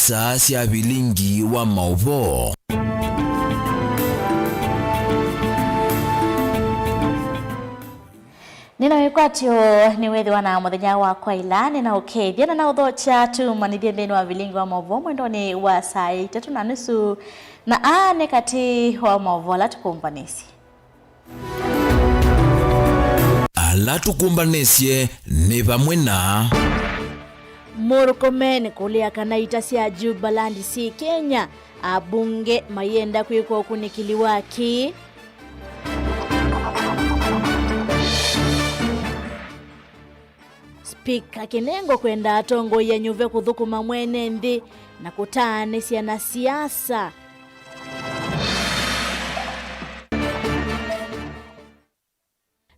isa cia bilingi wa mauvo. Nina wekwatio ni wethi wana muthenya wa kwa ilani na ukethia na uthocha tu manithia thini wa bilingi wa mauvo mwendoni wa saa 3:30 na ane kati wa mauvo la tukumbanisi. Ala tukumbanisye ni pamwe na Murkomen kulia kanaita cia Jubaland si Kenya abunge mayenda kwiko kunikiliwa ki Spika Kinengo kwenda atongo ya nyuve kuthukuma mwene nthi na kutane na siasa.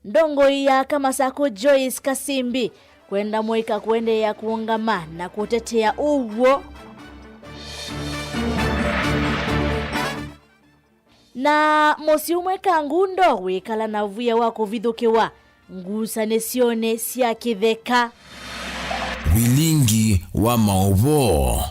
Ndongo ya Kamasako Joyce Kasimbi kwenda Moika kwende ya kuungama na kutetea uwo. Na mosi umweka ngundo wikala na vuya wako vithukiwa ngusa nesione cia kitheka. bilingi wa mauvo.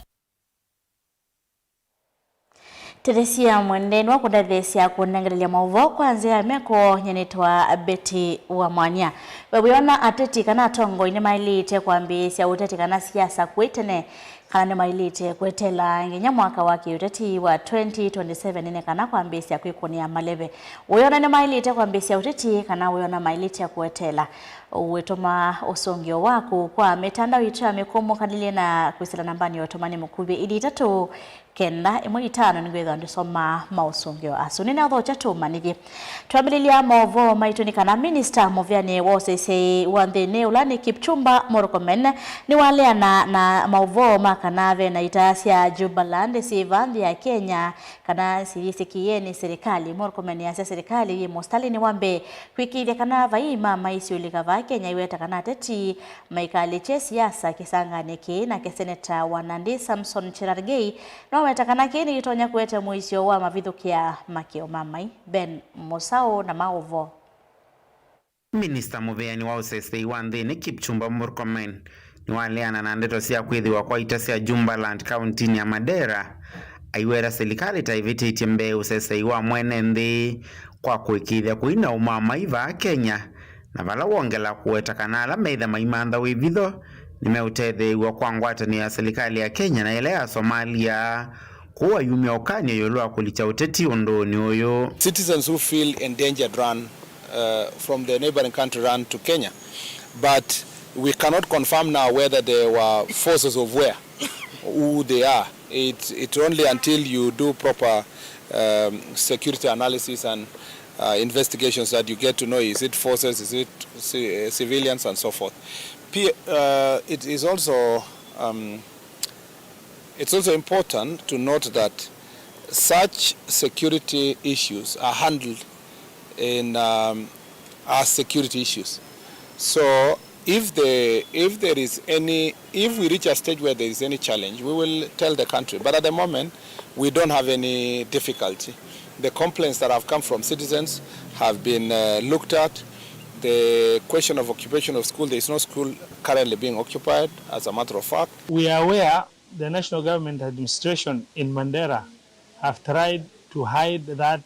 Teresia Mwendenwa kudathesia kunengerelia mauvo kwanzia meko nyenetwa Betty wa Mwanya. Wewiona ateti kana tongo ine mailite kwambisia uteti kana siasa kwitene kana ne mailite kwetela ngenya mwaka wake uteti wa 2027 ine kana kwambisia kwikonia maleve. Wewiona ne mailite kwambisia uteti kana wewiona mailite kwetela uwetoma osongio wako kwa metandao yitu ya mikomo kadile na kwisila nambani yotomani mukubye ili tatu kenda imwe itano nigwetha ndisoma mausongio asuni na thocha tumanigi twambililia mauvo maituni kana minister Muvyani wosese wanthene ulani Kipchumba Murkomen ni wale na mauvo makanave na itasia Jubaland si vandi ya Kenya kana sirisikieni serikali Murkomen ya serikali mostali ni wambe kwikile kana vaima maisi ulikava Kenya iweta kana teti maikali che siasa kisanganiki na keseneta wa Nandi Samson Cherargei no wetakana kini gitonya kwete muisio wa mavithukia makio mamai Ben Mosao na mauvo. Minister Muvyani wa usesei wa nthini Kipchumba Murkomen ni waleana na ndeto cia kwithiwa kwa ita cia Jubaland county ya Madera aiwera serikali taivititie mbe usesei wa mwene nthi kwa kwikithia kuina umama iva Kenya na vala wongela kuwetakana ala meitha maimantha wivitho nimeutethewa kwa ngwatani ya serikali ya Kenya na ile ya Somalia kuwa yumia ukanya yolua kulicha uteti undoni uyo. Citizens who feel endangered run from the neighboring country run to Kenya, but we cannot confirm now whether they were forces of where, who they are. It's only until you do proper security analysis and investigations that you get to know is it forces, is it civilians and so forth. It is also it's also important to note that such security issues are handled in as security issues. So if we reach a stage where there is any challenge, we will tell the country. But at the moment, we don't have any difficulty. The complaints that have come from citizens have been looked at. The question of occupation of school, there is no school currently being occupied, as a matter of fact. We are aware the national government administration in Mandera have tried to hide that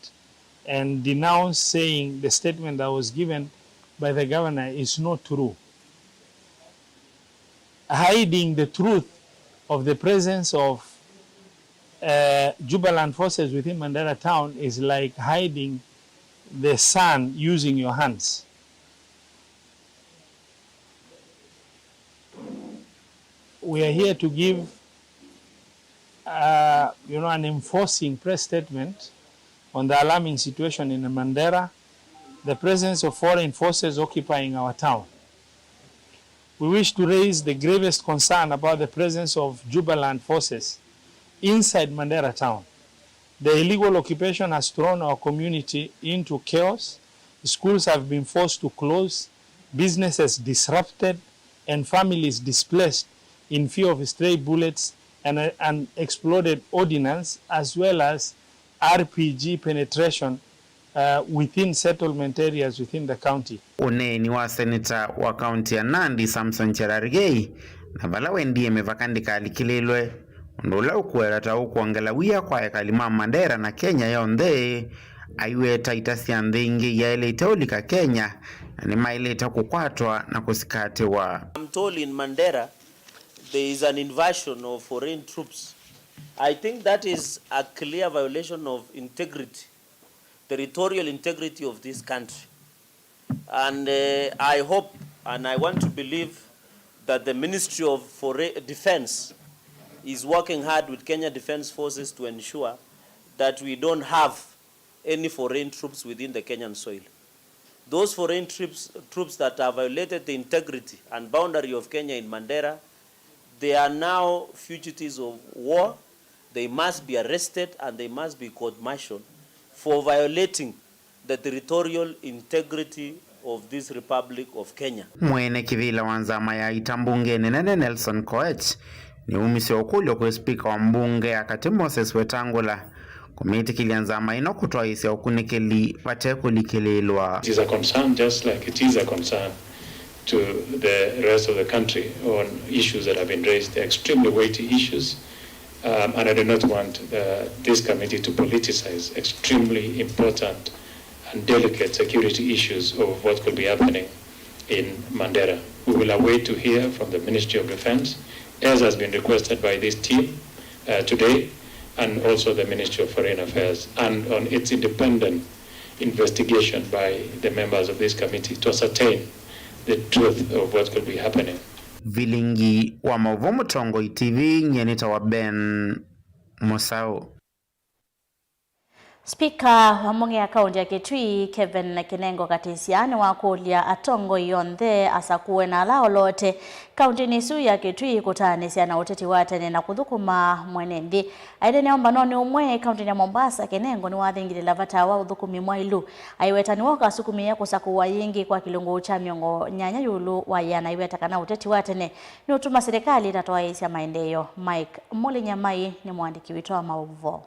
and denounce, saying the statement that was given by the governor is not true. Hiding the truth of the presence of Jubaland forces within Mandera town is like hiding the sun using your hands. We are here to give an enforcing press statement on the alarming situation in Mandera, the presence of foreign forces occupying our town. We wish to raise the gravest concern about the presence of Jubaland forces inside Mandera town. The illegal occupation has thrown our community into chaos. Schools have been forced to close, businesses disrupted, and families displaced in fear of stray bullets and an exploded ordnance, as well as RPG penetration within settlement areas within the county. Uneni wa seneta wa county ya Nandi Samson Cherargei na vala wendie mevakandika alikililwe ndula ukwera ta ukuangelawia kwa ekalima Mandera na Kenya yonthe aiweta itasia nthingi yaelete ulika Kenya na ni maileta kukwatwa na kusikatiwa. I'm told in Mandera there is an invasion of foreign troops. I think that is a clear violation of integrity, territorial integrity of this country. And I hope and I want to believe that the Ministry of Defense is working hard with Kenya Defense Forces to ensure that we don't have any foreign troops within the Kenyan soil. Those foreign troops that have violated the integrity and boundary of Kenya in Mandera, they are now fugitives of war. They must be arrested and they must be court-martialed for violating the territorial integrity of this Republic of Kenya. Mwene kivila wanzama ya itambunge nene Nelson Koech ni umisio ukulio kwa speaker wa mbunge akati Moses Wetangula komiti kilianzama ino kutoa isi ukunikeli pateko likelelwa. It is a concern just like it is a concern to the rest of the country on issues that have been raised. They're extremely weighty issues. And I do not want this committee to politicize extremely important and delicate security issues of what could be happening in Mandera. We will await to hear from the Ministry of Defense, as has been requested by this team today, and also the Ministry of Foreign Affairs, and on its independent investigation by the members of this committee to ascertain the truth of what could be happening. Vilingi wa Mauvo Tongo TV nyenita wa Ben Musau. Speaker wa munge ya kaunti ya Kitui Kevin Kinengo Katisiani wa kulia atongo yonthe asakuwe na lao lote kaunti nisu ya Kitui kutanisia na uteti watene na kuthukuma mwenendi. Aidene omba noni umwe kaunti ya Mombasa Kinengo ni wathingile lavata wa uthukumi mwailu. Aiweta ni waka sukumi ya kusakuwa yingi kwa kilungu cha miongo nyanya yulu wa yana iweta kana uteti watene ni utuma serikali itatoa isi ya maendeleo. Mike Mulinyamai ni mwandiki wito wa Mauvo.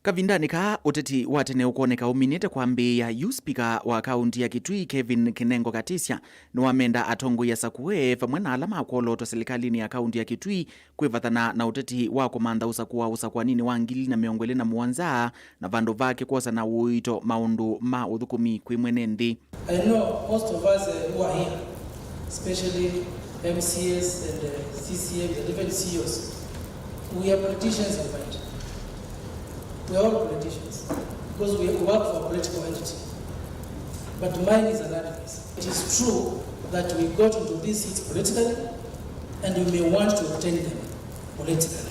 Kavindani ka uteti watene ukoneka uminite kwambia speaker wa kaunti ya Kitui Kevin Kinengo Katisia niwamenda atongo ya sakuwe famwe na alama akoloto serikalini ya kaunti ya Kitui kwivathana na uteti wa komanda usakwa nini wa ngili na miongwele na muanza na vandu vake kosa na uito maundu ma uthukumi kwi mwenendi. I know most of us who are here, especially MCS and CCM and even CEOs, we are politicians in mind. We are all politicians because we work for a political entity. But mine is another case. It is true that we got into these seats politically and we may want to obtain them politically.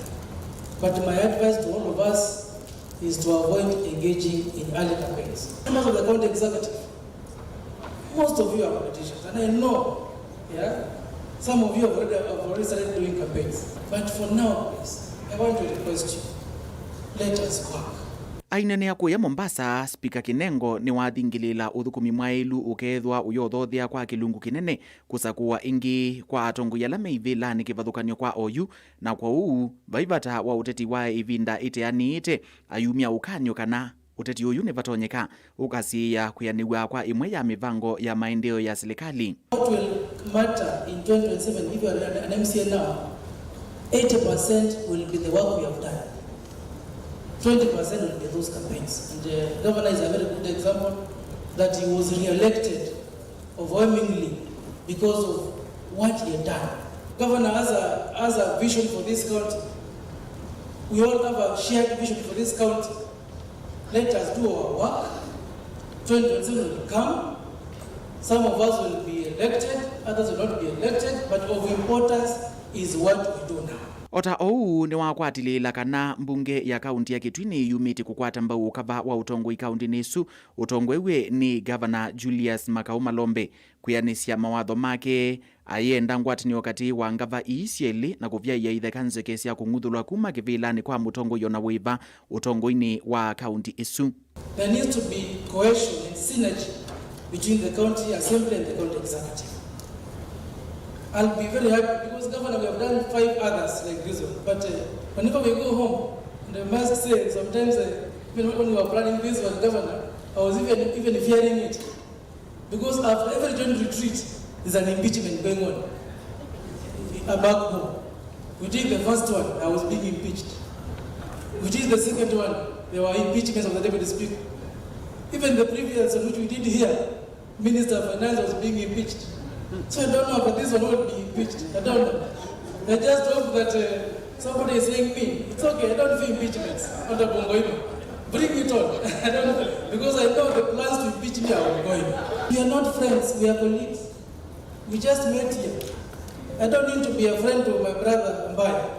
But my advice to all of us is to avoid engaging in early campaigns. Members of the county executive, most of you are politicians, and I know, some of you have already started doing campaigns. But for now, please, I want to request you, let us work. Ainene ya kuya Mombasa, Speaker Kinengo ni wathingilila uthukumi mwailu ukethwa uyothothia kwa kilungu kinene kusakuwa ingi kwa atongo ya lame ivila ni kivathukanio kwa oyu na kwa uu vaivata wa uteti wa ivinda iteaniite ayumia ukanyo kana uteti uyu ni vatonyeka ukasiya kuyaniwa kwa imwe ya mivango ya maendeleo ya serikali. What will matter in 2027 if you are an MCA now? 80% will be the work we have done. 20% will be those campaigns. And the governor is a very good example that he was re-elected overwhelmingly because of what he had done. Governor has a vision for this county. We all have a shared vision for this county. Let us do our work. 2027 will come. Some of us will be elected, others will not be elected, but of importance is what we do now. Ota ou ni wakwatilila kana mbunge ya kaunti ya Kitui ni yumiti kukwata mbau kava wa utongo kaunti nisu utongwewe ni Governor Julius Makau Malombe kuyanisya mawatho make ayenda ngwatini wakati wa ngava iisieli na kuvya ya ithe kanze kesi ya kunguthulwa kuma kivilani kwa mutongo yona wiva utongo-ini wa kaunti isu. There needs to be cohesion and synergy between the county assembly and the county executive. I'll be very happy because Governor, we have done 5 others like this one. But whenever we go home, and I must say, sometimes when we were planning this one, Governor, I was even fearing it. Because after every joint retreat, there's an impeachment going on. back home. Within the first one, I was being impeached. Within the second one, there were impeachments of the Deputy Speaker. Even the previous one, which we did here, Minister of Finance was being impeached. So I don't know, but this one will be impeached. I don't know. I just hope that somebody is saying me, it's okay, I don't feel impeachments under Bongoino. Bring it on. I don't know. Because I know the plans to impeach me are ongoing. We are not friends, we are colleagues. We just met here. I don't need to be a friend to my brother Mbaya.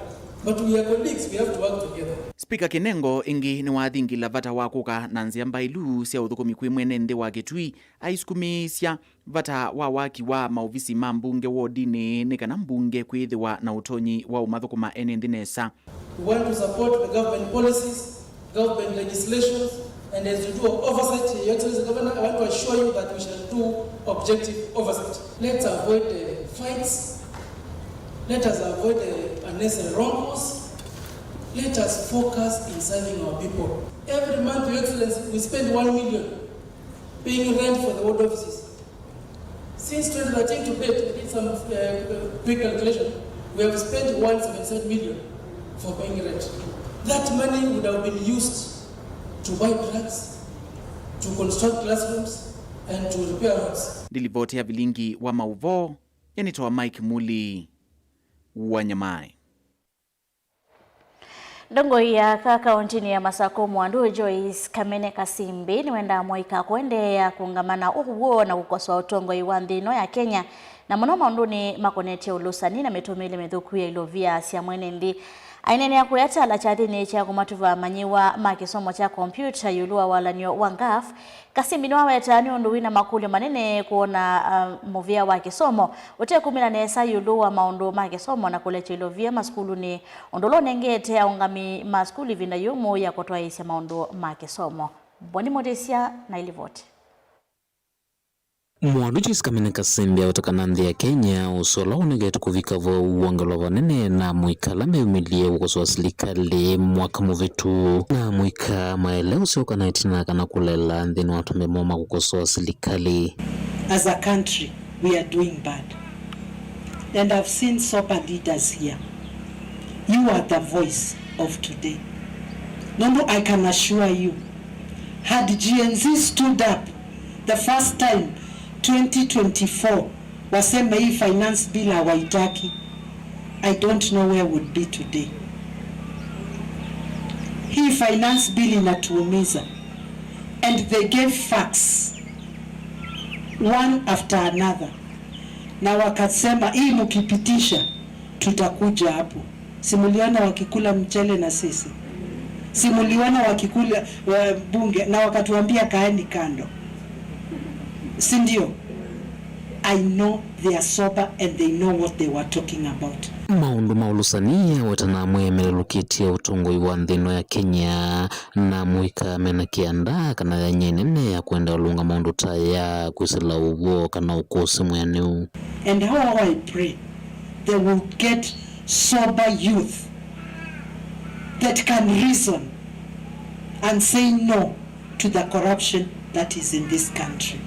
But we are colleagues, we have to work together. Speaker Kinengo ingi ni wathingila vata wakuka na nzia mbailu sia uthukumi kwi mwene nthi wa Kitui aisukumisya vata wa waki wa maofisi ma mbunge wodini ni kana mbunge kwithiwa na utonyi wa umathukuma ene nthi nesa. We want to support the government policies, government legislations, and as you do oversight, Your Excellency Governor, I want to assure you that we shall do objective oversight. Let's avoid fights. Let us avoid unnecessary wrongs. Let us focus in serving our people. Every month, Your Excellency, we spend 1 million paying rent for the ward offices. Since 2013 to date, I did some quick calculation. We have spent 177 million for paying rent. That money would have been used to buy drugs, to construct classrooms, and to repair roads. Dilivotea vilingi wa mauvo, yanitoa Mike Muli. Wanyamai. Ndongo ya kauntini ya Masako Mwandu Joyce Kamene Kasimbi ni wenda moika kwende ya kungamana uhuo na kukosoa utongo iwanthino ya Kenya na muno maunduni makonete ulusani na metumile methuku ya ilovia sia mwene ndi ainene ya kuyata la chathini cha kumatuva manyiwa makisomo cha kompyuta yulua walanyo wangaf Kasimbi niwaweta ni undu wina makuli manene kuona movia wa kisomo ute kumila nesa yulua maundu makisomo na kulecha ilovia maskulu ni undolo nengete aungami maskuli vinda yumu ya kutoa isi maundu makisomo. Boni Modesia na ilivote. Mwandu Joyce Kamene Kasimbi kutoka nthi ya Kenya usola unegetu kuvika vo uangalo vanene na mwikala meumilie ukosoa serikali mwaka muvitu na mwika maeleo sioka na itina kana kulela nthini watu memoma kukosoa serikali. As a country, we are doing bad. And I've seen SOPA leaders here. You are the voice of today. No, I can assure you, had GNZ stood up the first time 2024 wasema hii finance bill hawaitaki, I don't know where would be today. Hii finance bill inatuumiza, and they gave facts one after another, na wakasema hii mkipitisha tutakuja hapo. Simuliona wakikula mchele na sisi, simuliona wakikula bunge na wakatuambia kaeni kando. Sindio, I know they are sober and they know what they were talking about. Maundu maulusania watana mwemelulukitia utongoi wa nthino ya Kenya na mwika mena kianda kana ya nyenene ya kuenda ulunga maundu taya kuisila uwo kana ukosi mwenu. And how I pray they will get sober youth that can reason and say no to the corruption that is in this country,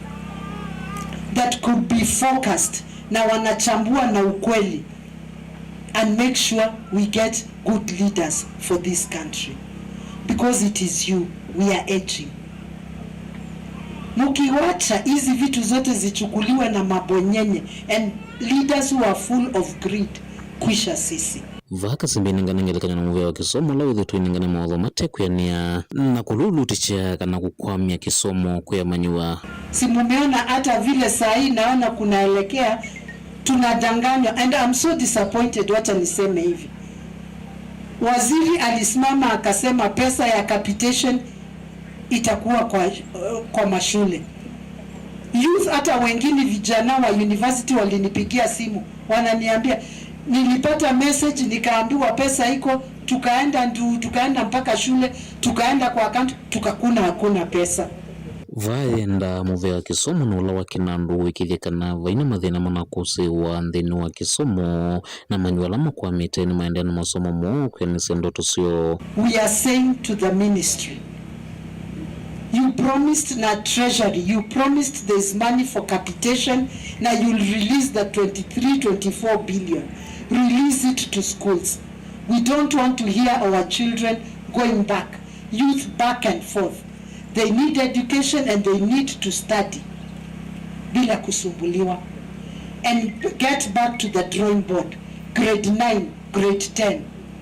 that could be focused na wanachambua na ukweli and make sure we get good leaders for this country, because it is you we are aging. Mukiwacha hizi vitu zote zichukuliwe na mabonyenye and leaders who are full of greed, kwisha sisi. Vaka simbini nganengelekanya na muvea wa kisomo la udhutu iningane mawadho mate kuyania na kululu ticha kana kukwamia kisomo kuyamanyua. Simumeona hata vile sahi naona kunaelekea tunadanganywa, and I'm so disappointed. Wacha niseme hivi, waziri alisimama akasema pesa ya capitation itakuwa kwa mashule. Youth hata wengine vijana wa university walinipigia simu wananiambia nilipata message nikaambiwa pesa iko, tukaenda mpaka shule, tukaenda kwa account tukakuna hakuna pesa. Vaenda muvea wa kisomo na ula wa kinandu wikithikana vaina mathina mana kusi wa nthini wa kisomo na manyualama kwa mite ni maendea na masomo moo kwenye ndoto sio. We are saying to the ministry, you promised na treasury, you promised there's money for capitation, now you'll release the 23-24 billion. release it to schools. We don't want to hear our children going back, youth back and forth. They need education and they need to study bila kusumbuliwa, and get back to the drawing board. Grade 9, grade 10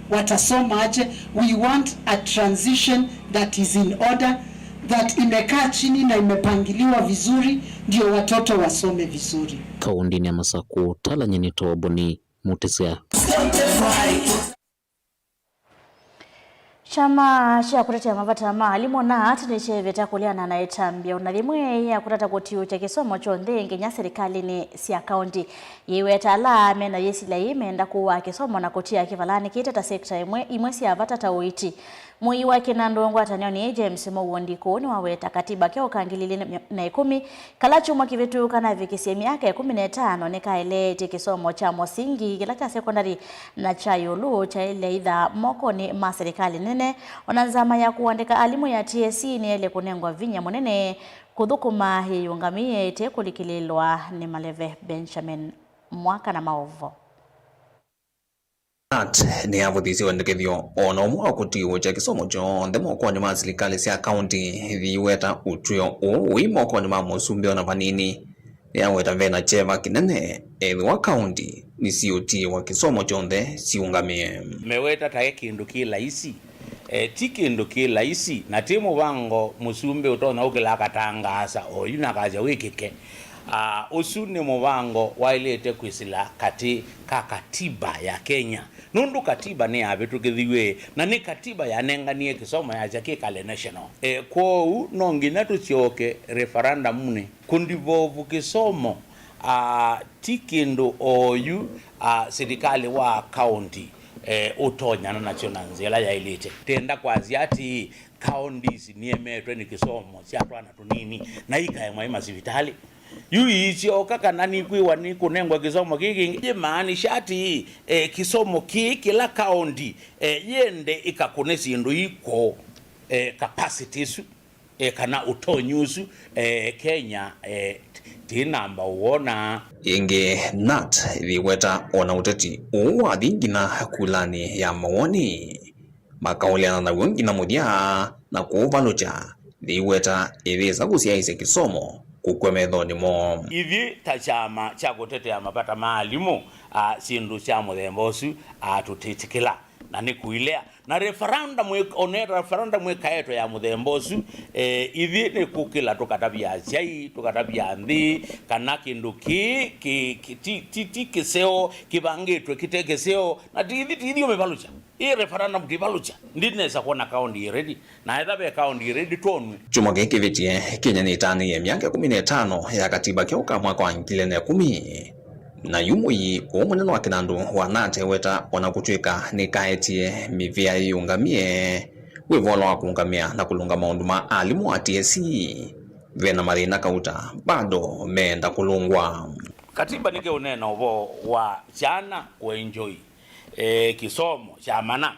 watasoma aje? We want a transition that is in order, that imekaa chini na imepangiliwa vizuri, ndio watoto wasome vizuri. Kaundini ya Masaku, Tala Nyenito Boni, Mutisia. Chama cha kutetea mavata maalimu na atinecheveta kuliana na etambia unathimwe ya kutata kutiyo cha kisomo chonde ngenya serikali ni sia kaunti yiweta la mena yesila imeenda kuwa kisomo na kutia kivalani kitata sekta imwe sia vatata uiti mui wake na ndongo atanioni James Mowondiko ni waweta katiba kyo kangilili na 10 kalachu mwakivetu kana vikisi miaka ya 15 nikaelete kisomo cha mosingi kilaka sekondari na cha yulu cha ile idha moko ni maserikali nene onanzama ya kuandika alimu ya TSC ni ile kunengwa vinya munene kuthukuma yungamie ite kulikililwa ni Maleve Benjamin mwaka na maovo. Ni avutisi wendekethio ono mwa kutiwo cha kisomo chonde mokoni ma serikali cia kaunti thiweta utrio ui mokoni ma musumbi ona vanini yaweta vena cheva kinene wa kaunti ni COT wa kisomo chonde ciungamie meweta tae kindu kilaisi ti kindu kilaisi na timu wango musumbi utona ukila katangasa oyuna kaja wikike usu ni muvango wailete kwisila katiba ya Kenya nundu katiba ni abetu kithiwe na ni katiba ya nenganie kisomo ya jakikale national kwou nongina tucioke referendum ni kundivovu kisomo tikindu oyu serikali wa county utonya na national nzela ya ilite tenda kwazi ati counties niemetwe ni kisomo cia twana tunini na ikaemwa masivitali yuicho kaka nani kwiwa ni kunengwa kisomo kiki je maani shati kisomo kila county yende ikakune sindu iko capacities kana utonyusu Kenya tinamba uona inge nat viweta ona uteti uwa dingina kulani ya mawoni makauliana na wengi na mudia na kuvalucha viweta iveza kusiaise kisomo kukwemethoni mo ivi tachama cha kutetea mapata maalimu sindu cha muthembosu tutitikila na ni kuilea na referendum kaeto ya muthembosu ivi ni kukila tukatabia chai tukatabia nthi kana kindu kiseo kibangitwe kitekeseo na tithi umevalucha i referendum tivalucha ndinesa kuona county ready na ethabe county ready tonu chuma giki vitie Kenya ni tani ya miaka 15 ya katiba kioka mwaka wa 2010 na yumui umunene wa kinandu wanate weta wanakutwika ni kaetie mivia yungamie wivolo wa kuungamia na kulunga maundu ma alimu wa TSC vena marina kauta bado meenda kulungwa katiba nike unena uvo wa chana kuenjoy kisomo cha mana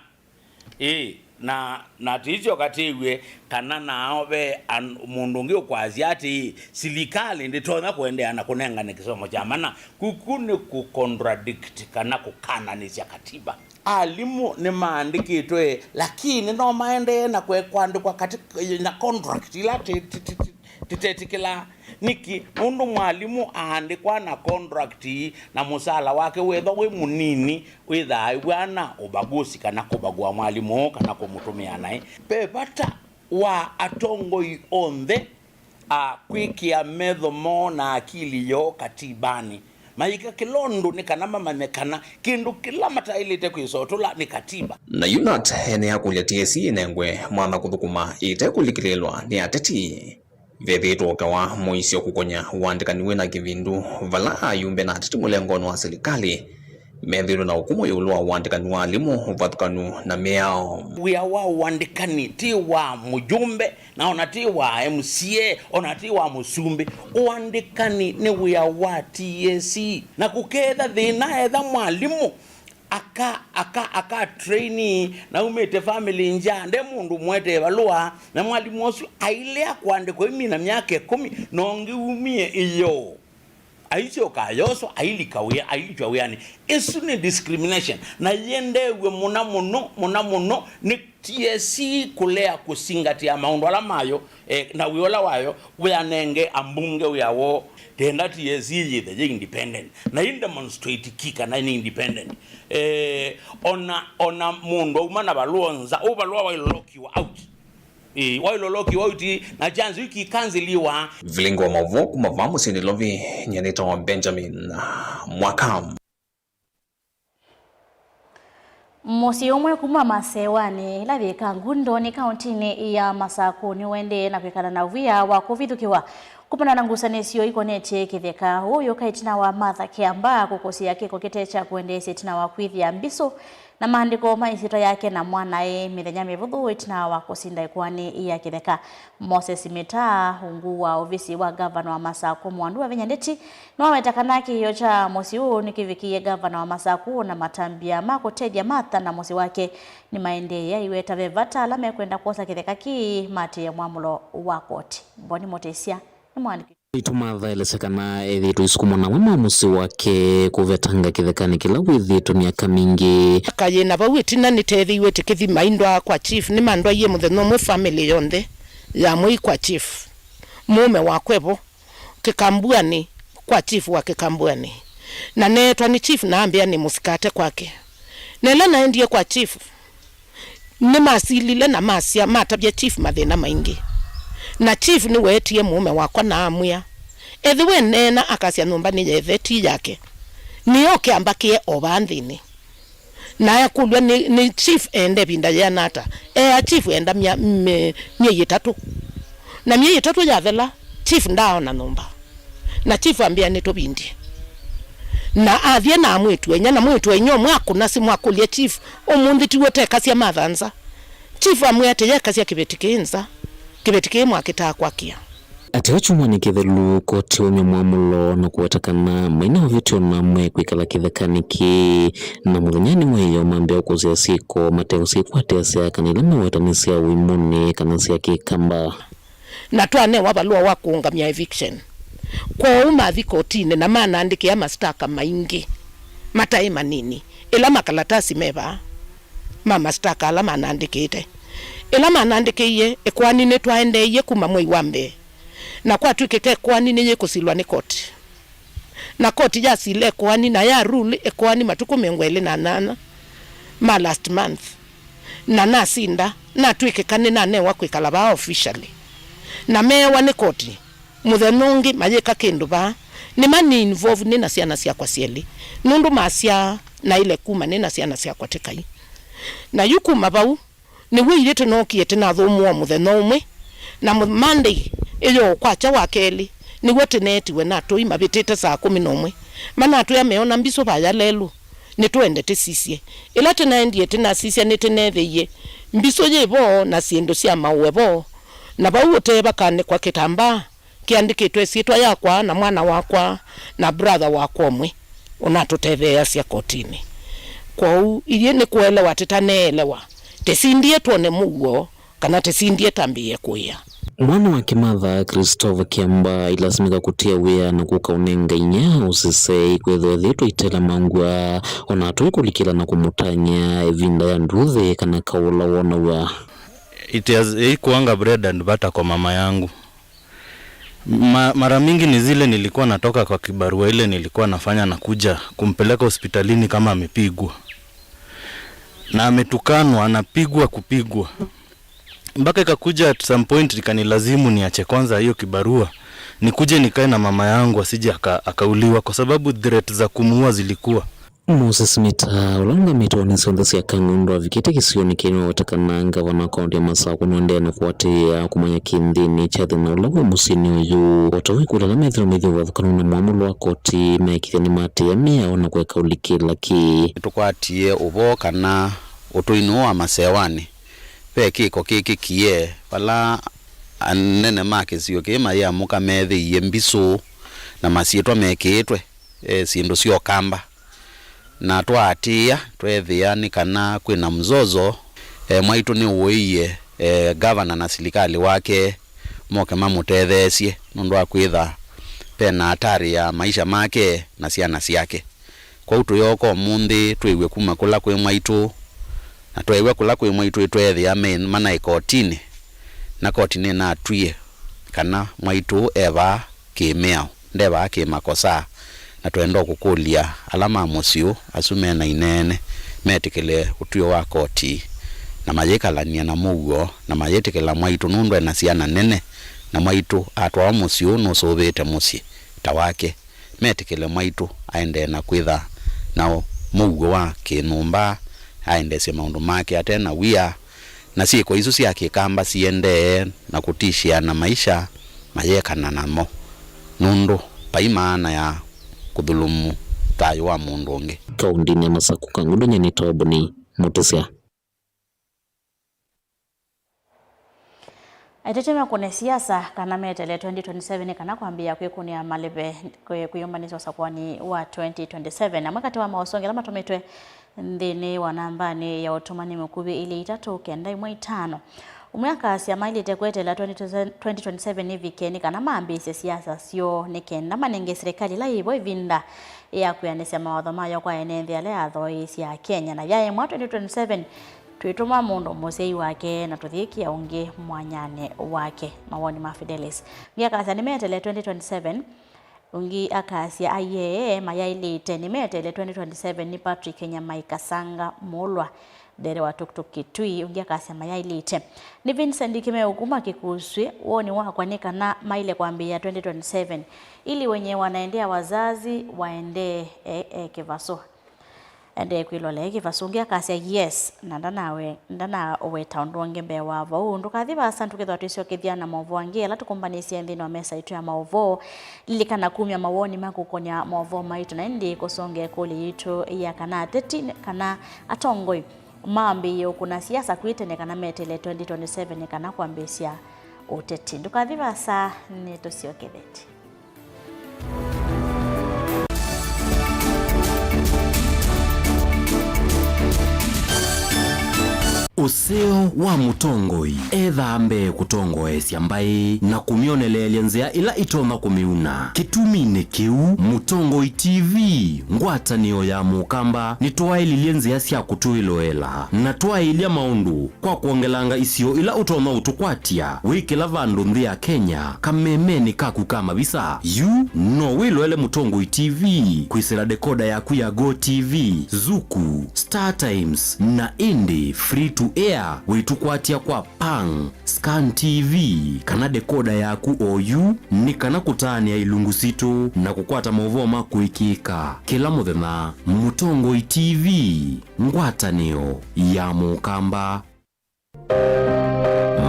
na ticho katiwe kana naove mundu ngi kwazi ati silikali nditona kuendea na kunenga ni kisomo cha mana kukuni kucontradict kana kukana ni cha katiba alimu ni maandikitwe lakini no maende na kuandikwa katika na contract ila titetikila niki mundu mwalimu aandikwa na contract na musala wake wetho we munini witha bwana ubagusi kana kubagua mwalimu kana kumutumia naye pepata wa atongo ionde kwikia methomo na akili yo katibani maika kilondo ni kana mamekana kindu kila matailite kwisotula ni katiba na unat ene yakulia TSC nengwe mwana kuthukuma ite kulikilelwa ni ateti vethito kawa moisio kukonya uandikani wena kivindu vala ayumbe na ateti mulengono wa serikali methiro na hukumu yulwa uandikani wa alimu upathukanu na meao wia wa uandikani ti wa mujumbe na onati wa MCA onati wa musumbi uandikani ni wia wa TSC na kuketha thina etha mwalimu aka trainee na umete family nja nde mundu mwete balua na mwalimu osu ailea kuandikwa imi na miaka 10 nongi umie iyo aicho kayoso ailikawia aicho wiani esu ni discrimination na yendewe muna muno ni TSC kulea kusingatia maundu ala mayo na wiola wayo wianenge ambunge wiawo tenda TSC yithe independent na in demonstrate kika na independent ona mundu umana balonza obalwa wailokiwa out wailoloki wauti na chanzo hiki kanziliwa vilingo mavo kumavamu sinilovi nyenito Benjamin Mwakam. Musi umwe kuma masewani lavika ngundoni kauntini ya Masakuni wende na kwikana na via wa kuvithukiwa kupana na ngusanisio ikonete kitheka huyo kaitina wa Martha Kiamba kukosia kiko kitecha kuendesi tina wa kwithia mbiso na maandiko maisito yake na mwanae mithenya mivuthu itina wa kusinda ikwani ya kitheka. Moses Mita hungu wa ofisi wa gavana wa Masaku Mwandu wa Vinyandeti na wametakana kiyo cha musi huu nikivikie gavana wa Masaku na matambia makotedia Martha na musi wake ni maende ya iweta vevata alame kwenda kuosa kitheka ki mati ya mwamulo wa koti. Mboni Motesia ni mwandiki Itumatha elesekana ethitu isukumona wama musi wake kuvetanga kithekani kila withitu miaka mingi kayena bawitina nithethiwe tikithima indwa kwa chief ni mandwa ye mutheno mwe family yonde ya mwe kwa chief mume wakwevo kikambuani kwa chief wa kikambuani na netwa ni chief naambia ni musikate kwake nela naendie kwa chief ni masilile na masia matabya chief mathina maingi na chief ni wetie mume wako na amwia ethiwe nena akasia nyumba ni yetheti yake niyo kiambakie obanthini na yakulwa ni chief ende binda ya nata chief enda miezi 3 na miezi 3 yathela chief ndao na nyumba na chief ambia ni tobindi na athie na mwitu enya na mwitu enyo mwakuna si mwakulie chief omundi tiwote kasia mathanza chief amwete yakasia kibetikinza kibetike mwakita kwakia ati wachumwa ni kithelu koti wenye mwamulo na kuwatakana maina wavitio na mwe kwikala kithekani ki na muthanyani mweyo mambe ukuzia siko mateo siku ateasea kanila mewetanisia wimuni kanisia kikamba na tuane wabalua wakuungamia eviction kwa umathi kotine na maana andike ya mastaka maingi matai manini ila makalatasi meva mama staka ala maana andikite ila manandike ye ekwani ne twaende ye kuma mwei wambe na kwa tukeke kwani ne ye kusilwa ni koti na koti ya sile kwani na ya rule ekwani matuko mengwele na nana ma last month na nasinda na twikekane na ne wakwikala ba officially na mewa ni koti muthenungi mayeka kindu ba ni mani involve ni na ciana cia kwa cieli nundu macia na ile kuma ni na ciana cia kwa tekai na yukuma bau ni wiyete no kiete na thumu muthenya umwe na Monday iyo kwacha wakeli ni wote neti we na toi mabitete saa 11 mana tu yameona mbiso baya lelu ni twende tisisie ila tenaendie tena sisia netenetheye mbiso yebo na siendo cia mawebo na bawote bakane kwa kitamba kiandikitwe sitwa yakwa na mwana wakwa na brother wakwa omwe unatutethea cia kotini kwa iye ni kuelewa tetaneelewa tesindie tuone mugo kana tesindie tambie kuya mwana wa Kimatha Christopher Kiamba ilazimika kutia wia na kukaunenga inya usise ikwetho thitu itela mangwa ona tuikulikila na kumutanya evinda ya nduthe kana kaula wona wa ikuanga bread and butter kwa mama yangu. Mara mingi ni zile nilikuwa natoka kwa kibarua ile nilikuwa nafanya na kuja kumpeleka hospitalini kama amepigwa na ametukanwa, anapigwa kupigwa mpaka ikakuja at some point ikanilazimu niache kwanza hiyo kibarua nikuje nikae na mama yangu asije akauliwa kwa sababu threat za kumuua zilikuwa. Moses Mita ulanga mitoni sondesi ya kangundo vikite kisioni kino watakananga wana kaunti ya Masaku nwende na kuwatia kumanya kindini chathi na ulawa musini uyu watawi kulala methilo medhi wa kanuna muamulo wa koti maikithani mati ya mea wana kweka ulikila ki tukwatie ubo kana utuinuwa masewani pe kiko kiki kie pala anene make siyo kema ya muka methi yembiso na masietwa meketwe siendo sio kamba na twatia twethia ni kana kwina mzozo mwaitu ni uiye governor na serikali wake moke mamutethesie nundu akwitha pena hatari ya maisha make na ciana ciake. Kwa utu yoko mundi twiwe kuma kula kwi mwaitu na twiwe kula kwi mwaitu twethia mana ikotini na kotini na twie kana mwaitu eva kimeo ndeva kimakosa na twenda kukulia alama musio asume na inene metikele utuyo wa koti na mayekalania na mugo na mayetikela mwaitu nundwe na ciana nene na mwaitu atwa musio no sovete musi tawake metikele mwaitu aende na kwitha na mugo wa kinumba aende se maundu make atena wia na siiko isu ciake kamba ciende na kutishia na maisha mayekana namo nundu paimana ya kuthulumu tayo wa mundu ungi. Kaundini ya Masaku Kangundo Nyanita Obuni Mutusia. Aitetema kune siasa kana metele 2027 kana kwambia kwikunia malebe kuyombanizwa sakwani wa 2027 na mwakati wa maosonge lama tumetwe ndini wanambani ya otomani mukubi ili itatu kenda imwe itano umwaka siya maili tekwete la 2027 hivi keni kana maambise siasa sio nikenda manenge serikali la ibo ivinda ya kuyanesia mawadho mayo kwa enenthi ale athoisi ya Kenya na yae mwa 2027 tuituma mundu musei wake na tuthikia ungi mwanyane wake mawoni ma Fidelis miaka sanimetele 2027 ungi akasia aye mayailite nimetele 2027 ni Patrick Nyamai Kasanga Mulwa dere wa tuktuk Kitui ungi akasia mayailite ni Vincent Kimeuguma Kikuswi woni wakwanika na maile kwambia 2027 ili wenye wanaendea wazazi waende kivaso ende kwilole kivasungia kasia yes ndana owe taundonge mbe wavo ndukathi basantu kithwa twisio kithiana maovo angela tukumbanisia ndino mesa itu ya maovo lilikana kumya mawoni makukonya maovo maitu na ndi kusonge kuli itu ya kana teti kana atongoi mambi yo kuna siasa kuitene kana metele 2027 kana kwambisia uteti ndukathi basa ni tusio kitheti. Useo wa mutongoi ethambe kutongoesya mbai na kumionelelya nzia ila itoma kumiuna kitumine kiu Mutongoi TV ngwatanio ya mukamba nitwaililie nzia sya kutuiloela na twailia maundu kwa kuongelanga isio ila utoma utukwatia wikila vandu nthi ya Kenya kamemeni kaku kama bisa yu no wiloele Mutongoi TV kwisira dekoda yaku ya Go TV, Zuku, Star Times na Indie free to air witukwatia kwa Pang, Scan TV kana dekoda yaku OU ni kana kutania ilungu situ na kukwata mauvoo makuikika kila muthenya. Mutongoi TV ngwatanio ya mukamba.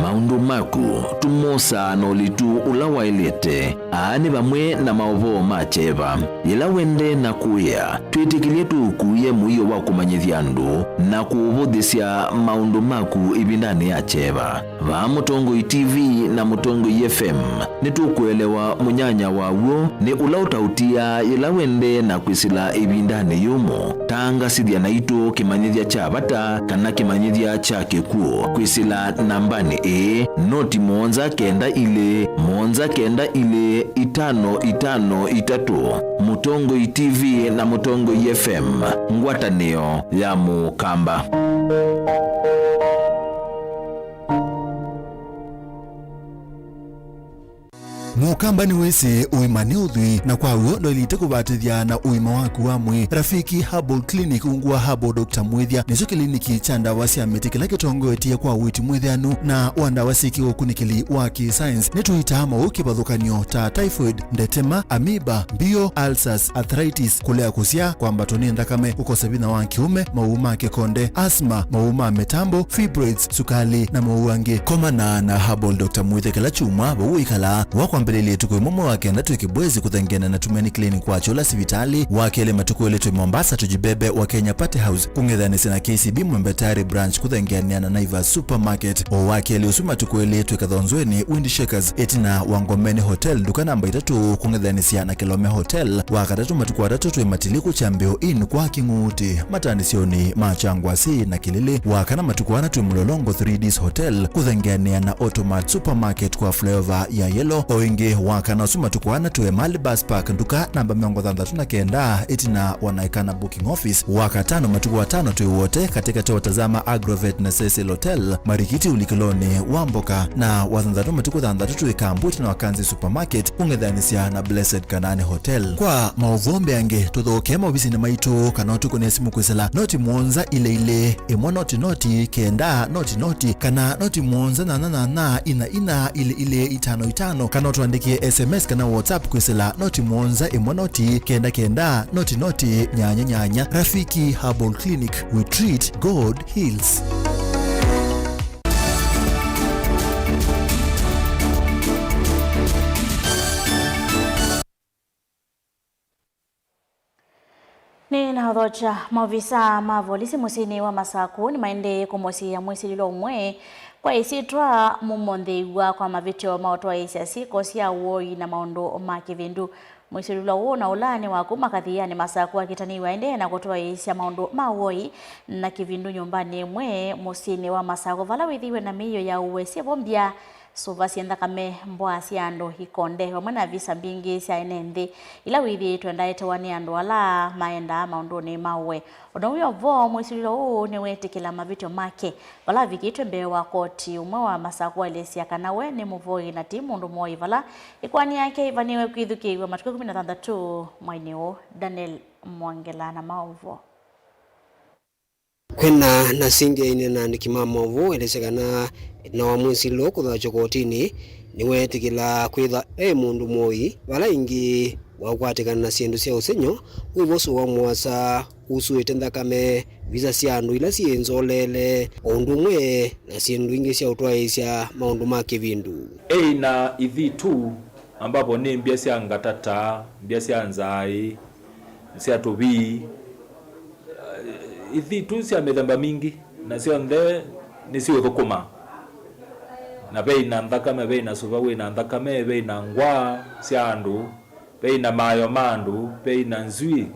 Maundu maku tumosa nolitu ulawailete aani bamwe na maovo macheva ila wende na kuya twitikilie tukuye muiyo wa kumanyithia andu na kuuvuthisya maundu maku ibindani ya cheva va Mutongoi TV na Mutongoi FM nitukuelewa munyanya wawo ni ula utautia ila wende na kwisila ibindani yumo tangasithia na itu kimanyithia cha bata kana kimanyithia cha kikuo kwisila nambani noti 1-9-1-9-5-5-3 Mutongoi TV na Mutongoi FM ngwatanio ya mukamba. Mukamba ni wese uimani udhui na kwa uo ndoilite kubatithia na uima waku wamwe. Rafiki Herbal Clinic ungua Herbal Dr. Mwithia nicho kliniki cha ndawa cia miti kila kitongoetie kwa witi mwithianu na wandawa siki ukunikili wa ki-science nituita mauki bathukanio ta typhoid, ndetema, amoeba, bio, ulcers, arthritis, kulea kusia kwa mbatoni ndakame, ukosa bina wa kiume, mauma kikonde, asma, mauma metambo, fibroids, sukali na mauange. Komana na Herbal Dr. Mwithia kila chuma bauikala wakwambelele tuko momo wake na tukibwezi kuthengena na tumeni clinic kwa chola sivitali wakele matuko ile tu Mombasa tujibebe wa Kenya Party House kungedhani sina KCB Mwembetari branch kuthengena na Naivas Supermarket o wakele usuma tuko ile tu kadhonzweni Windshakers etina Wangomeni Hotel duka namba 3 kungedhani sia na Kilome Hotel wakatatu matuko 3 tu matiliku chambeo in kwa Kinguti matani sioni machangwa si na Kilili wakana matuko 4 Mlolongo 3Ds Hotel kuthengena na Automat Supermarket kwa flavor ya yellow wingi wakana suma tukwana tuwe mali bus park nduka namba 39 itina wanaikana booking office wakatano matuku watano tuwe wote katika cho watazama Agrovet na Cecil Hotel Marikiti ulikiloni Wamboka na wathanzatu matuku thandatu tuwe kambuti na wakanzi supermarket ungedhanisia na Blessed Kanani Hotel. Kwa mauvombe ange tuthoke maubisi na maito kana tuko nesimu kwesela noti mwonza ile imwa noti kenda noti kana noti mwonza na ina ile 55 kana tuandikie SMS kana WhatsApp kwesela noti mwonza imwa noti kenda noti nyanya Rafiki Herbal Clinic, we treat, God heals. Ni nahodhocha maofisa mavolisi musini wa Masaku ni maende kumosi ya mwisi lilo umwe kwa isitwa mumondeigwa kwa mavitio maotoa isiasi kosia uoi na maondo makivindu. Mwisi lilo uo na ulani waku makathiani Masaku akitani waende na kutoa isia maondo mauoi na kivindu nyumbani mwe musini wa Masaku vala withiwe na miyo ya uwesi bombia suvasi enda kame mboasi ando hikonde wamana visa mbingi sia enende ila withi tuendaete wani ando wala maenda maundoni mawe odoyo vo mwisililo huu niwetikila mavitio make vala vikitwe mbewa koti umwe wa Masaku alesia kanawe ni muvoi na timu ndo moi vala ikwani yake ivaniwe kuidhukiwa matuku 16 mwaineo Daniel Mwangela na mauvo kwena nasinge ine na ndikimamo elesekana na wamwisilo kuthacho kotini niwetikila kwitha mundu moi vala ingi wakwatikana na siendu sia usenyo wivosu wa mwasa usuite nthakame visa cia andu ila cienzolele undu mwe na siendu ingi cia utwaisya maundu ma kivindu na ithi tu ambapo ni mbia cia ngatata mbia cia nzai cia tubii ithi tu cia mithemba mingi na cio nthe ni cio thukuma na bei na nthakame bei na suva we na nthakame bei na ngwa cia andu bei na mayo mandu bei na nzui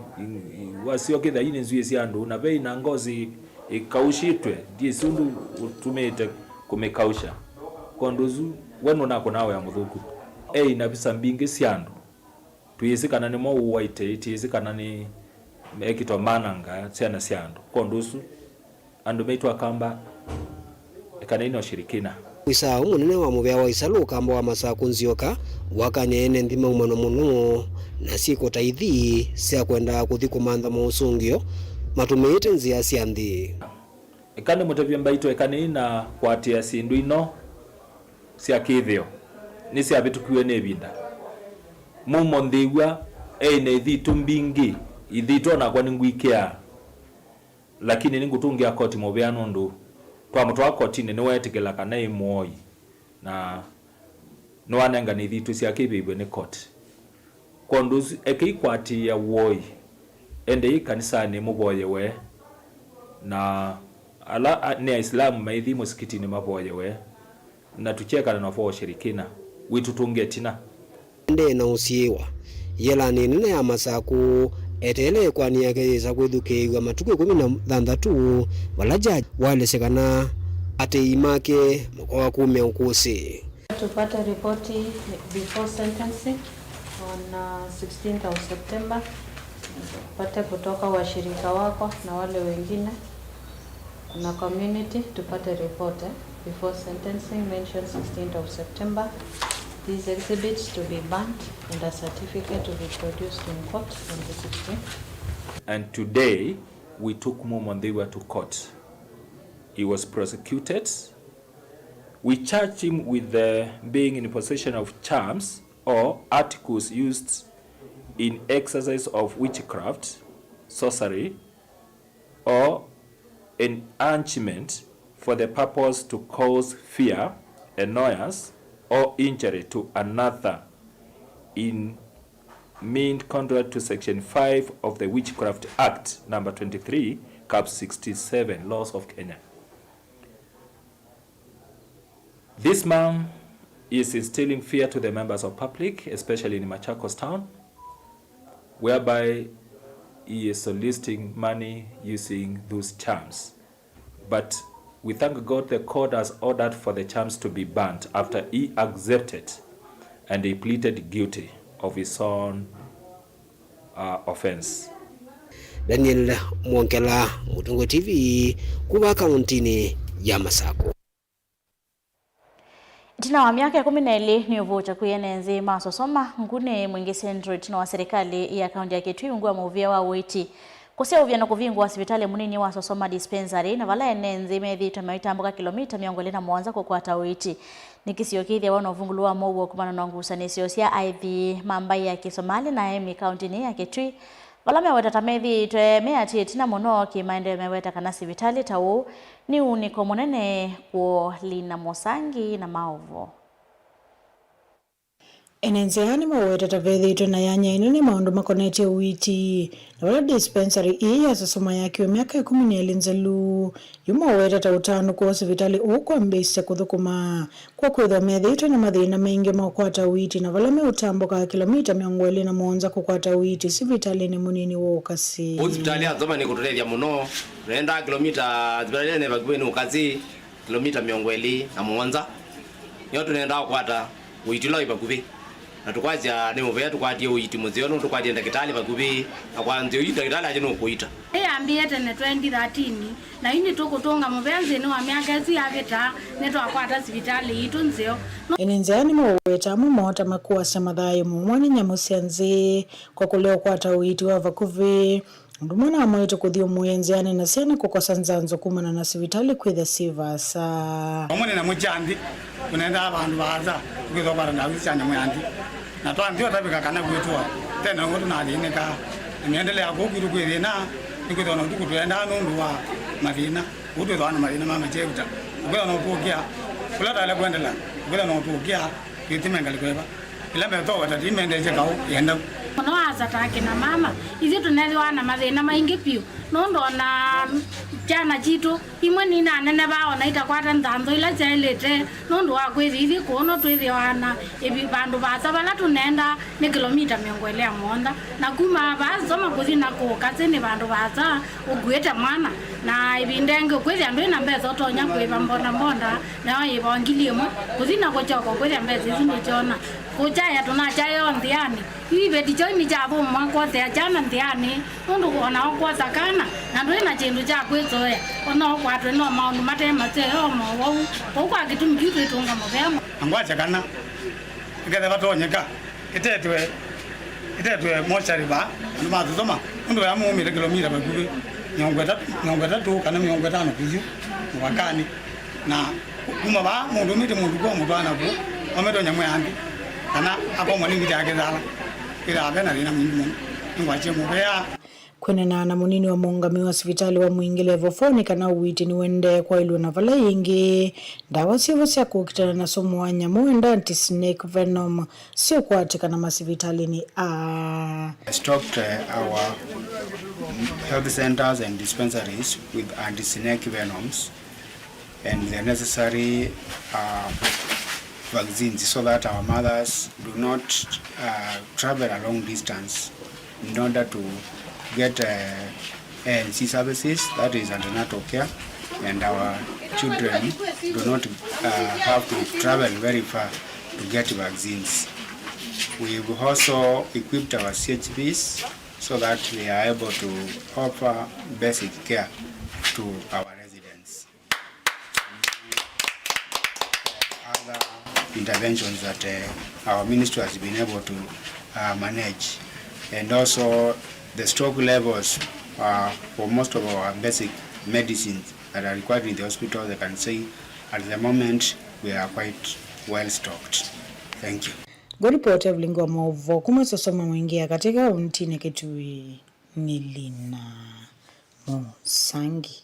wasio kitha ine nzui cia andu na bei na ngozi ikaushitwe die sundu utumite kumekausha kondozu wenu nako nawe ya muthuku na bisa mbingi cia andu tuyisikana ni mo uwaite tiyisikana ni ekito mananga ciana cia andu kondozu andu meitwa kamba ekanaino shirikina wisa umunene wa muvea wa Isalu kamba wa Masaku nzioka wakanyene nthima umano muno na siko taithi cia kwenda kuthi kumantha mausungio matumite nzia cia nthi ekane mutevya mbaito ekanina kwatia sindu ino cia kithio ni cia bitukiwe ne binda mumo nthigwa ne ithitu mbingi ithito na kwa ningwikia lakini ningutungia koti muvea nundu twa mutwa kotini ni wetikila kana imoi na no anenga ni thitu cia kibibwe ni koti konduzi ekikwati ya woi ende ikanisa ni muboye we na ala ni Islamu maithi musikitini maboye we na tucheka na fo shirikina witutungetina ende na usiwa yela ni nene ya Masaku etele kwani yake za kwithukiwa matuku 16 walaja walesekana ate imake mkoa kume ukusi tupata ripoti before sentencing on 16th of September tupate kutoka washirika wako na wale wengine na community tupate report before sentencing mentioned 16th of September. These exhibits to be burnt and a certificate to be produced in court on the 16th. And today we took Mumondewa to court. He was prosecuted. We charged him with being in possession of charms or articles used in exercise of witchcraft, sorcery, or enchantment for the purpose to cause fear, annoyance, or injury to another in mean contrary to Section 5 of the Witchcraft Act, number 23, Cap 67, Laws of Kenya. This man is instilling fear to the members of public, especially in Machakos town, whereby he is soliciting money using those charms. But we thank God the court has ordered for the charms to be burnt after he accepted and he pleaded guilty of his own offense. Daniel Mwankela, Mutungo TV, kuba kauntini ya Masako. Tina wa miaka 12 ni uvucha kuyenenzi masosoma ngune mwingi sendro tina wa serikali ya kaunti ya Kitui ngua muvia wa witi. Kusia uvia na kuvingwa wa hospitali munini wa sosoma dispensary na vala enenzi methi tumaita mboka kilomita miongole na mwanza kukwata witi. Nikisiyokithi wana uvunguluwa mowo kumana na ngusanisio sia IV mambai ya Kisomali na emi kaunti ni ya Kitui. Wala meweta methi tue meati tina muno kimaende meweta kanasi vitali tau ni uniko munene kwa Lina Mosangi na Maovo. Enenzeani maweta tavethi na yanya inene maundu makonete witi na wala dispensary iya sasoma yaki wa miaka 10 nzelu yuma weta tautanu kwa hospitali uko mbisa kuthukuma kwa kwetha methi na mathina mengi makwata witi na wala meutamboka kilomita miongweli na monza kukwata witi sivitali ni munini wa ukasi hospitali azoma ni kutulethia muno nenda kilomita zibale ne bagwe ni ukazi kilomita miongweli na monza yote nenda kukwata witi lo ibakubi na tukwaja ni muvea tukwatie uiti muzeo no tukwatie ndakitali bagubi akwanze uiti ndakitali aje no kuita ambiete ne 2013 na ini tukutunga muvea nzeni wa miaka zi yaveta neto akwata hospitali itu nzeo enenzeani moweta mumota makuwa samadhayo mumwani nyamusianze kwa kuleo kwata uiti wa vakuvi ndumona amwetu kuthio muyenzeani na siana kukosa nzanzo kumana na hospitali kwitha sivasa omone na mujandi kunaenda abantu baza kwitha bara na wichanya muyandi na twambio tabika kana kwitwa tena ngoto na aline ka niendelea kukiru kwithina nikwitha no tukutenda nundu wa mathina utu thwana mathina mama cheuta kwitha no tukia kula tala kwendela kwitha no tukia kitimengali kweba ila mbe to watati mendeje kau yenda no azatake na mama izi tunethiwa na mathina maingi piu no ndona jana jitu imwe ni na nene bao na itakwata nthanzo ila chailete no ndo akwithi ithi kuono twithiwana ibi bandu baza bala tunenda ni kilomita 20 monda na kuma bazo makuthi na kukaze ni bandu baza ugueta mwana na ibindenge kwithi andu ina mbezo tonya kwiva mbonda na ibongilie mo kuthi na kochoko kwithi mbezo izi ni chona kujaya tunachayo ndiani ibe dijoni jabo mwako te jana ndiani ndo kuona kwa zakana na ndo ina chindu cha kwezoya ono kwatwe no maundu matema te omo wo kwa kitu kitu itunga mobemo angwacha kana ikathe batonyeka itetwe mochari ba ndo mazoma ndo ya mu mire kilomita bakubi nyongweta tu kana nyongweta no kuzi wakani na kuma ba mundu mite mundu kwa mundu ana ko omedonya mwandi kana akomo ningi yake zala ila abena lina mundu ngwache mubea kwenena na munini wa muungami wa hospitali wa Mwingi level 4 ni kana uwiti ni wende kwa ilu na vala ingi dawa sivo siya kukitana na somu wa nyamuenda anti-snake venom siyo kuatika na masivitali ni stocked our health centers and dispensaries with anti-snake venoms and the necessary vaccines so that our mothers do not travel a long distance in order to get ANC services, that is antenatal care, and our children do not have to travel very far to get vaccines. We've also equipped our CHPs so that they are able to offer basic care to our residents. Other interventions that our ministry has been able to manage, and also the stock levels for most of our basic medicines that are required in the hospital, I can say at the moment we are quite well stocked. Thank you. Golipote vlingo maovo kumesosoma mwingia katika untine Kitui ni Lina Mosangi.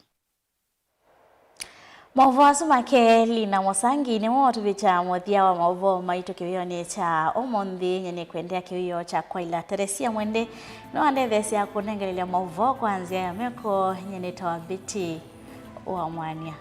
Maovo asumake Lina Mosangi ni mwotu vicha mwthia wa maovo maito kiwio ni cha omondi nyene kuendea kiwio cha Kwaila Teresia Mwende no ande thesi ya kunengelea maovo kwanzia ya meko nyene tawabiti wa Mwanya.